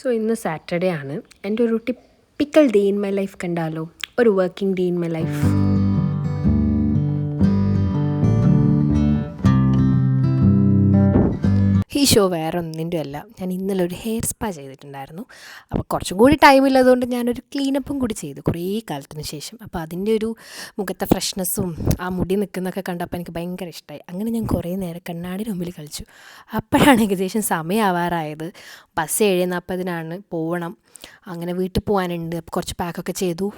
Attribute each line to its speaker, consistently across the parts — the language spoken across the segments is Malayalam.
Speaker 1: സോ ഇന്ന് സാറ്റർഡേ ആണ്. എൻ്റെ ഒരു typical day in my life കണ്ടാലോ? ഒരു working day in my life. ഈ ഷോ വേറെ ഒന്നിൻ്റെ അല്ല, ഞാൻ ഇന്നലെ ഒരു ഹെയർ സ്പാ ചെയ്തിട്ടുണ്ടായിരുന്നു. അപ്പോൾ കുറച്ചും കൂടി ടൈമില്ലതുകൊണ്ട് ഞാനൊരു ക്ലീനപ്പും കൂടി ചെയ്തു കുറേ കാലത്തിന് ശേഷം. അപ്പോൾ അതിൻ്റെ ഒരു മുഖത്തെ ഫ്രഷ്നെസ്സും ആ മുടി നിൽക്കുന്നതൊക്കെ കണ്ടപ്പോൾ എനിക്ക് ഭയങ്കര ഇഷ്ടമായി. അങ്ങനെ ഞാൻ കുറേ നേരം കണ്ണാടിയുടെ മുമ്പിൽ കളിച്ചു. അപ്പോഴാണ് ഏകദേശം സമയമാവാറായത്. ബസ് 7:40 പോകണം. അങ്ങനെ വീട്ടിൽ പോകാനുണ്ട്. അപ്പോൾ കുറച്ച് പാക്കൊക്കെ ചെയ്തു.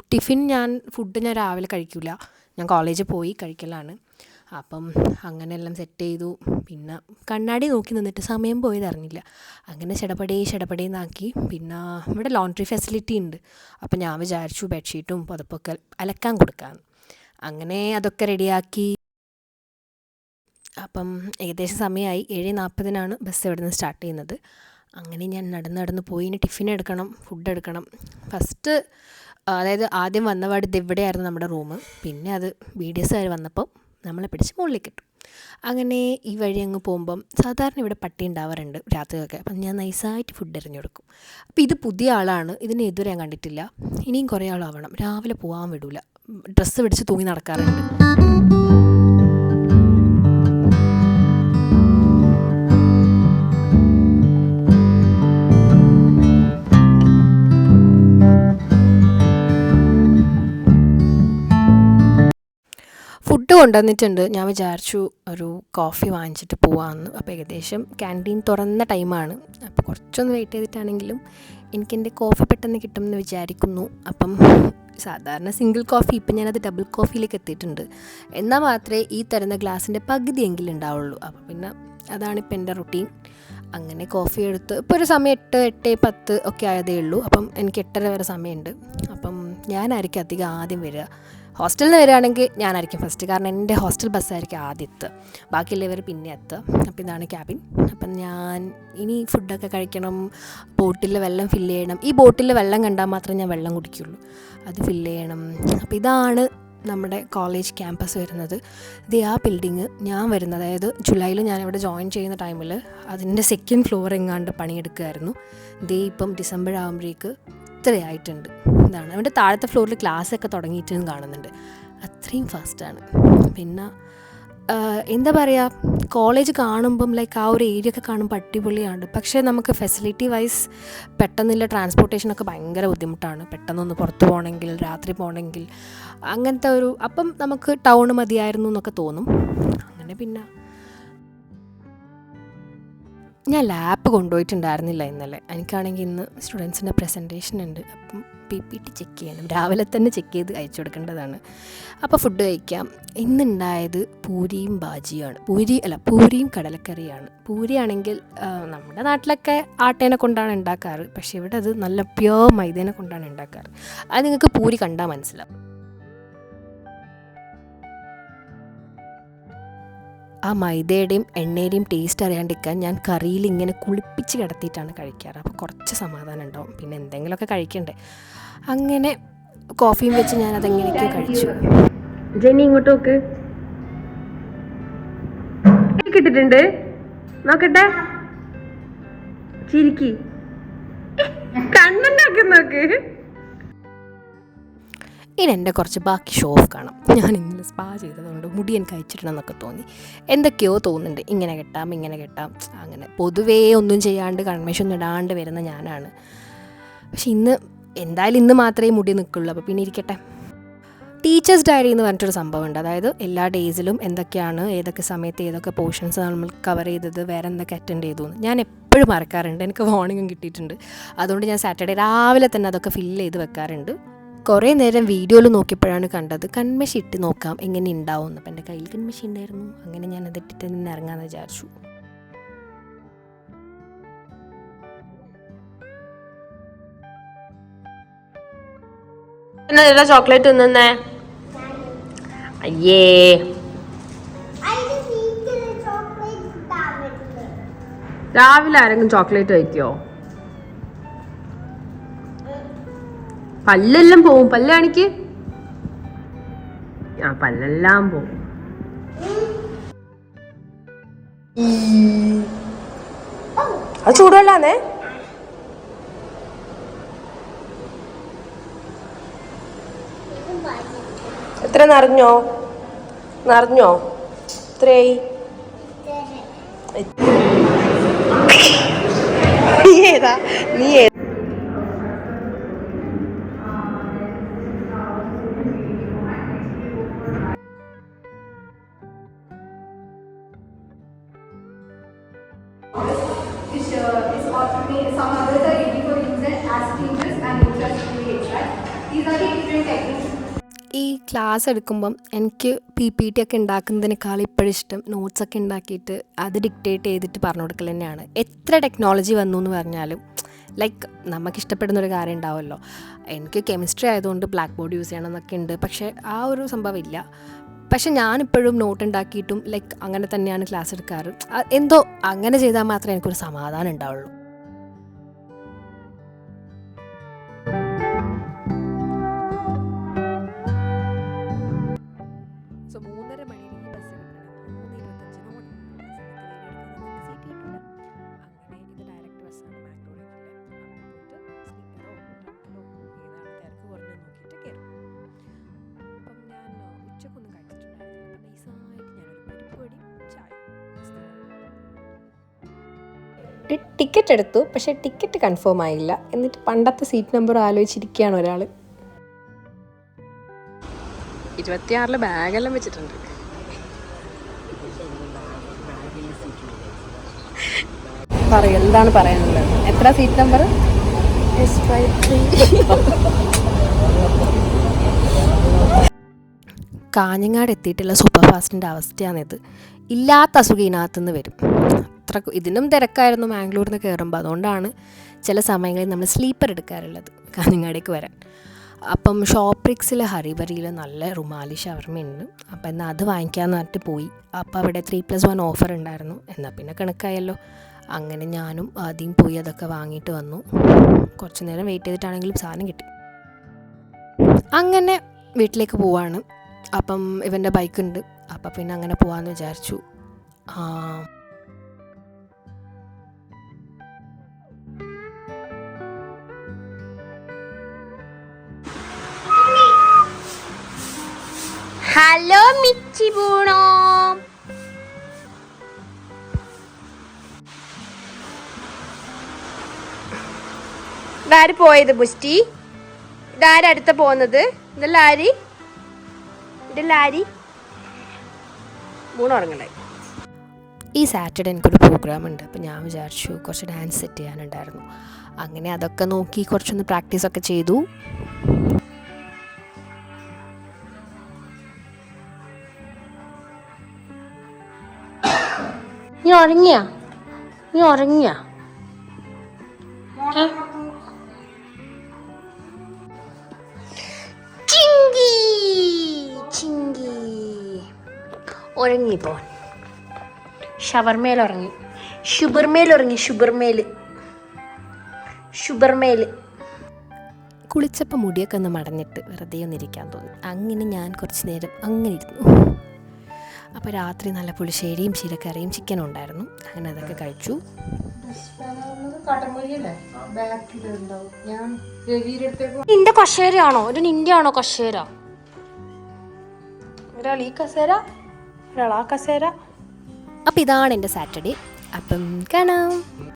Speaker 1: ഫുഡ് ഞാൻ രാവിലെ കഴിക്കില്ല, ഞാൻ കോളേജിൽ പോയി കഴിക്കലാണ്. അപ്പം അങ്ങനെയെല്ലാം സെറ്റ് ചെയ്തു. പിന്നെ കണ്ണാടി നോക്കി നിന്നിട്ട് സമയം പോയത് അറിഞ്ഞില്ല. അങ്ങനെ ഷടപടേന്നാക്കി. പിന്നെ ഇവിടെ ലോണ്ട്രി ഫെസിലിറ്റി ഉണ്ട്. അപ്പം ഞാൻ വിചാരിച്ചു ബെഡ്ഷീറ്റും പുതപ്പൊക്കെ അലക്കാൻ കൊടുക്കാമെന്ന്. അങ്ങനെ അതൊക്കെ റെഡിയാക്കി. അപ്പം ഏകദേശം സമയമായി. 7:40 ബസ് ഇവിടെ നിന്ന് സ്റ്റാർട്ട് ചെയ്യുന്നത്. അങ്ങനെ ഞാൻ നടന്ന് പോയി. ഇനി ടിഫിൻ എടുക്കണം, ഫുഡ് എടുക്കണം. ആദ്യം വന്നപാട് ഇതെവിടെയായിരുന്നു നമ്മുടെ റൂം. പിന്നെ അത് BDS വന്നപ്പോൾ നമ്മളെ പിടിച്ച് മുകളിലേക്ക് ഇട്ടു. അങ്ങനെ ഈ വഴി അങ്ങ് പോകുമ്പം സാധാരണ ഇവിടെ പട്ടി ഉണ്ടാവാറുണ്ട് രാത്രിയൊക്കെ. അപ്പം ഞാൻ നൈസായിട്ട് ഫുഡ് എറിഞ്ഞു കൊടുക്കും. അപ്പോൾ ഇത് പുതിയ ആളാണ്, ഇതിനെ ഇതുവരെ ഞാൻ കണ്ടിട്ടില്ല. ഇനിയും കുറേ ആളാവണം. രാവിലെ പോകാൻ വിടൂല, ഡ്രസ്സ് പിടിച്ച് തൂങ്ങി നടക്കാറുണ്ട്. ഫുഡ് കൊണ്ടുവന്നിട്ടുണ്ട്. ഞാൻ വിചാരിച്ചു ഒരു കോഫി വാങ്ങിച്ചിട്ട് പോകാമെന്ന്. അപ്പോൾ ഏകദേശം ക്യാൻറ്റീൻ തുറന്ന ടൈമാണ്. അപ്പോൾ കുറച്ചൊന്ന് വെയിറ്റ് ചെയ്തിട്ടാണെങ്കിലും എനിക്കെൻ്റെ കോഫി പെട്ടെന്ന് കിട്ടുമെന്ന് വിചാരിക്കുന്നു. അപ്പം സാധാരണ സിംഗിൾ കോഫി, ഇപ്പം ഞാനത് ഡബിൾ കോഫിയിലേക്ക് എത്തിയിട്ടുണ്ട്. എന്നാൽ മാത്രമേ ഈ തരുന്ന ഗ്ലാസിൻ്റെ പകുതിയെങ്കിലും ഉണ്ടാവുള്ളൂ. അപ്പോൾ പിന്നെ അതാണിപ്പോൾ എൻ്റെ റുട്ടീൻ. അങ്ങനെ കോഫി എടുത്ത് ഇപ്പോൾ ഒരു സമയം 8:10 ഒക്കെ ആയതേ ഉള്ളൂ. അപ്പം എനിക്ക് 8:30 വരെ സമയമുണ്ട്. അപ്പം ഞാനായിരിക്കും അധികം ആദ്യം വരിക. ഹോസ്റ്റലിൽ നിന്ന് വരികയാണെങ്കിൽ ഞാനായിരിക്കും ഫസ്റ്റ്, കാരണം എൻ്റെ ഹോസ്റ്റൽ ബസ്സായിരിക്കും ആദ്യം എത്തുക, ബാക്കിയുള്ളവർ പിന്നെ എത്തുക. അപ്പോൾ ഇതാണ് ക്യാബിൻ. അപ്പം ഞാൻ ഇനി ഫുഡൊക്കെ കഴിക്കണം. ബോട്ടിൽ വെള്ളം ഫില്ല് ചെയ്യണം. ഈ ബോട്ടിൽ വെള്ളം കണ്ടാൽ മാത്രമേ ഞാൻ വെള്ളം കുടിക്കുകയുള്ളൂ. അത് ഫില്ല് ചെയ്യണം. അപ്പോൾ ഇതാണ് നമ്മുടെ കോളേജ് ക്യാമ്പസ് വരുന്നത്. ഇത് ആ ബിൽഡിങ് ഞാൻ വരുന്നത്, അതായത് ജൂലൈയിൽ ഞാനിവിടെ ജോയിൻ ചെയ്യുന്ന ടൈമിൽ അതിൻ്റെ 2nd ഫ്ലോർ എങ്ങാണ്ട് പണിയെടുക്കുമായിരുന്നു. ഇപ്പം ഡിസംബർ ആകുമ്പോഴേക്ക് ഇത്രയായിട്ടുണ്ട്. ഇതാണ് അവിടെ താഴത്തെ ഫ്ലോറിൽ ക്ലാസ്സൊക്കെ തുടങ്ങിയിട്ടും കാണുന്നുണ്ട്. അത്രയും ഫാസ്റ്റാണ്. പിന്നെ എന്താ പറയുക, കോളേജ് കാണുമ്പം ആ ഒരു ഏരിയ ഒക്കെ കാണുമ്പോൾ അടിപൊളിയാണ്. പക്ഷേ നമുക്ക് ഫെസിലിറ്റി വൈസ് പെട്ടെന്നുള്ള ട്രാൻസ്പോർട്ടേഷനൊക്കെ ഭയങ്കര ബുദ്ധിമുട്ടാണ്. പെട്ടെന്നൊന്ന് പുറത്ത് പോകണമെങ്കിൽ, രാത്രി പോകണമെങ്കിൽ, അങ്ങനത്തെ അപ്പം നമുക്ക് ടൗൺ മതിയായിരുന്നു എന്നൊക്കെ തോന്നും. അങ്ങനെ പിന്നെ ഞാൻ ലാപ്പ് കൊണ്ടുപോയിട്ടുണ്ടായിരുന്നില്ല ഇന്നലെ. എനിക്കാണെങ്കിൽ ഇന്ന് സ്റ്റുഡൻസിൻ്റെ പ്രസൻറ്റേഷൻ ഉണ്ട്. അപ്പം PPT ചെക്ക് ചെയ്യണം. രാവിലെ തന്നെ ചെക്ക് ചെയ്ത് അയച്ചു കൊടുക്കേണ്ടതാണ്. അപ്പോൾ ഫുഡ് കഴിക്കാം. ഇന്നുണ്ടായത് പൂരിയും ബാജിയാണ്. പൂരിയും കടലക്കറിയാണ്. പൂരിയാണെങ്കിൽ നമ്മുടെ നാട്ടിലൊക്കെ ആട്ടേനെ കൊണ്ടാണ് ഉണ്ടാക്കാറ്. പക്ഷേ ഇവിടെ അത് നല്ല പ്യോർ മൈദേനെ കൊണ്ടാണ് ഉണ്ടാക്കാറ്. അത് നിങ്ങൾക്ക് പൂരി കണ്ടാൽ മനസ്സിലാവും. ആ മൈദയുടെയും എണ്ണയുടെയും ടേസ്റ്റ് അറിയാണ്ടിരിക്കാൻ ഞാൻ കറിയിൽ ഇങ്ങനെ കുളിപ്പിച്ച് കിടത്തിയിട്ടാണ് കഴിക്കാറ്. അപ്പോൾ കുറച്ച് സമാധാനം ഉണ്ടാവും. പിന്നെ എന്തെങ്കിലുമൊക്കെ കഴിക്കണ്ടേ. അങ്ങനെ കോഫിയും വെച്ച് ഞാൻ അതെങ്ങനെയൊക്കെ കഴിച്ചു. ജെന്നി ഇങ്ങോട്ട് നോക്ക്, കിട്ടിട്ടുണ്ട്, നോക്കട്ടെ, ചിരിക്കി കണ്ണുണ്ടാക്കി നോക്ക്. ഇനി എൻ്റെ കുറച്ച് ബാക്കി ഷോ ഓഫ് കാണാം. ഞാൻ ഇന്നലെ സ്പാ ചെയ്തതുകൊണ്ട് മുടി എനിക്ക് അയച്ചിടണമെന്നൊക്കെ തോന്നി. എന്തൊക്കെയോ തോന്നുന്നുണ്ട്, ഇങ്ങനെ കെട്ടാം അങ്ങനെ പൊതുവേ ഒന്നും ചെയ്യാണ്ട് കൺമേഷൊന്നും ഇടാണ്ട് വരുന്ന ഞാനാണ്. പക്ഷെ ഇന്ന് മാത്രമേ മുടി നിൽക്കുള്ളൂ. അപ്പോൾ പിന്നെ ഇരിക്കട്ടെ. ടീച്ചേഴ്സ് ഡയറി എന്ന് പറഞ്ഞിട്ടൊരു സംഭവമുണ്ട്. അതായത് എല്ലാ ഡേയ്സിലും എന്തൊക്കെയാണ്, ഏതൊക്കെ സമയത്ത് ഏതൊക്കെ പോർഷൻസ് നമ്മൾ കവർ ചെയ്തത്, വേറെ എന്തൊക്കെ അറ്റൻഡ് ചെയ്തു എന്ന് ഞാൻ എപ്പോഴും മറക്കാറുണ്ട്. എനിക്ക് വാർണിംഗും കിട്ടിയിട്ടുണ്ട്. അതുകൊണ്ട് ഞാൻ സാറ്റർഡേ രാവിലെ തന്നെ അതൊക്കെ ഫില്ല് ചെയ്ത് വെക്കാറുണ്ട്. കുറേ നേരം വീഡിയോയിൽ നോക്കിയപ്പോഴാണ് കണ്ടത് കൺമഷി ഇട്ട് നോക്കാം എങ്ങനെ ഉണ്ടാവും എന്ന്. അപ്പം എൻ്റെ കയ്യിൽ കൺമഷി ഉണ്ടായിരുന്നു. അങ്ങനെ ഞാൻ അതിട്ടിട്ട് തന്നെ ഇറങ്ങാമെന്ന് വിചാരിച്ചു. ചോക്ലേറ്റ് തിന്നേ. അയ്യേ, രാവിലെ ആരെങ്കിലും ചോക്ലേറ്റ് കഴിക്കോ? പല്ലെല്ലാം പോവും. പല്ല് കാണിക്ക്. പല്ലെല്ലാം പോവും. അത് ചൂടുവെള്ളാന്നേ.
Speaker 2: എത്ര നിറഞ്ഞോ? എത്രയായി? നീ
Speaker 1: Some others are ready for use as teachers and interest-free rates, right? These are the different techniques. ഈ ക്ലാസ് എടുക്കുമ്പം എനിക്ക് PPT ഒക്കെ ഉണ്ടാക്കുന്നതിനേക്കാൾ ഇപ്പോഴിഷ്ടം നോട്ട്സൊക്കെ ഉണ്ടാക്കിയിട്ട് അത് ഡിക്റ്റേറ്റ് ചെയ്തിട്ട് പറഞ്ഞു കൊടുക്കൽ തന്നെയാണ്. എത്ര ടെക്നോളജി വന്നു എന്ന് പറഞ്ഞാലും ലൈക്ക് നമുക്കിഷ്ടപ്പെടുന്നൊരു കാര്യം ഉണ്ടാവുമല്ലോ. എനിക്ക് കെമിസ്ട്രി ആയതുകൊണ്ട് ബ്ലാക്ക് ബോർഡ് യൂസ് ചെയ്യണം എന്നൊക്കെ ഉണ്ട്, പക്ഷേ ആ ഒരു സംഭവം ഇല്ല. പക്ഷെ ഞാനിപ്പോഴും നോട്ട് ഉണ്ടാക്കിയിട്ടും ലൈക്ക് അങ്ങനെ തന്നെയാണ് ക്ലാസ് എടുക്കാറ്. എന്തോ അങ്ങനെ ചെയ്താൽ മാത്രമേ എനിക്കൊരു സമാധാനം ഉണ്ടാവുള്ളൂ. സോ 3:30 മണിക്ക് ഈ ബസ് അങ്ങനെ ഇത് ഡയറക്റ്റ് ബസ്സാണ് മാംഗ്ലൂരിലേക്ക്. അവിടെ പോയിട്ട് സ്ലീപ്പറോ ട്രാക്കിലോ ഏതാണ് തിരക്ക് കുറഞ്ഞ് നോക്കിയിട്ട് കയറും. അപ്പം ഞാൻ ഉച്ചക്കൊന്നും കഴിച്ചിട്ടുണ്ടായിരുന്നില്ല. നൈസായിട്ട് ഞാനൊരു പരിപ്പ് വടി ചായ. ടിക്കറ്റ് എടുത്തു, പക്ഷേ ടിക്കറ്റ് കൺഫേം ആയില്ല. എന്നിട്ട് പണ്ടത്തെ സീറ്റ് നമ്പർ ആലോചിച്ചിരിക്കുകയാണ് ഒരാൾ. 26 ബാഗെല്ലാം വെച്ചിട്ടുണ്ട്. പറയൂ, എന്താണ് പറയാനുള്ളത്? എത്ര സീറ്റ് നമ്പർ? കാഞ്ഞങ്ങാട് എത്തിയിട്ടുള്ള സൂപ്പർ ഫാസ്റ്റിൻ്റെ അവസ്ഥയാണിത്. ഇല്ലാത്ത അസുഖം ഇതിനകത്തുനിന്ന് വരും. അത്ര ഇതിനും തിരക്കായിരുന്നു മാംഗ്ലൂരിൽ നിന്ന് കയറുമ്പോൾ. അതുകൊണ്ടാണ് ചില സമയങ്ങളിൽ നമ്മൾ സ്ലീപ്പർ എടുക്കാറുള്ളത് കാഞ്ഞങ്ങാടേക്ക് വരാൻ. അപ്പം ഷോപ്രിക്സിൽ ഹറിബറിയിൽ നല്ല റുമാലി ഷവർമയുണ്ട്. അപ്പം എന്നാൽ അത് വാങ്ങിക്കാമെന്ന് പറഞ്ഞിട്ട് പോയി. അപ്പോൾ അവിടെ 3+1 ഓഫർ ഉണ്ടായിരുന്നു. എന്നാൽ പിന്നെ കണക്കായല്ലോ. അങ്ങനെ ഞാനും ആദ്യം പോയി അതൊക്കെ വാങ്ങിയിട്ട് വന്നു. കുറച്ച് നേരം വെയിറ്റ് ചെയ്തിട്ടാണെങ്കിലും സാധനം കിട്ടി. അങ്ങനെ വീട്ടിലേക്ക് പോവാണ്. അപ്പം ഇവൻ്റെ ബൈക്കുണ്ട്. അപ്പം പിന്നെ അങ്ങനെ പോകാമെന്ന് വിചാരിച്ചു.
Speaker 3: ഹലോ മിച്ചി ബൂണോ. ഇതാര് പോയത് ബുസ്റ്റി? ഇതാരടുത്ത പോകുന്നത്? ഇതല്ലാരി ബൂണോ ഉറങ്ങണ്ടായി.
Speaker 1: ഈ സാറ്റർഡേ എനിക്കൊരു പ്രോഗ്രാം ഉണ്ട്. അപ്പം ഞാൻ വിചാരിച്ചു കുറച്ച് ഡാൻസ് സെറ്റ് ചെയ്യാനുണ്ടായിരുന്നു. അങ്ങനെ അതൊക്കെ നോക്കി കുറച്ചൊന്ന് പ്രാക്ടീസൊക്കെ ചെയ്തു.
Speaker 3: നീ ഉറങ്ങിയ ഉറങ്ങിപ്പോ. ഷവർമേൽ ഉറങ്ങി. ഷുബർമേല്
Speaker 1: കുളിച്ചപ്പോൾ മുടിയൊക്കെ ഒന്ന് മടഞ്ഞിട്ട് വെറുതെ ഒന്നിരിക്കാൻ തോന്നി. അങ്ങനെ ഞാൻ കുറച്ച് നേരം അങ്ങനെ ഇരുന്നു. അപ്പോൾ രാത്രി നല്ല പുളിശ്ശേരിയും ചീരക്കറിയും ചിക്കനും ഉണ്ടായിരുന്നു. അങ്ങനെ അതൊക്കെ കഴിച്ചു.
Speaker 3: നിന്റെ കസേരയാണോ? ഒരു നിന്റെ ആണോ കസേര? ഒരാൾ ഈ കസേര, ഒരാൾ ആ കസേര.
Speaker 1: അപ്പോൾ ഇതാണ് എൻ്റെ സാറ്റർഡേ. അപ്പം കാണാം.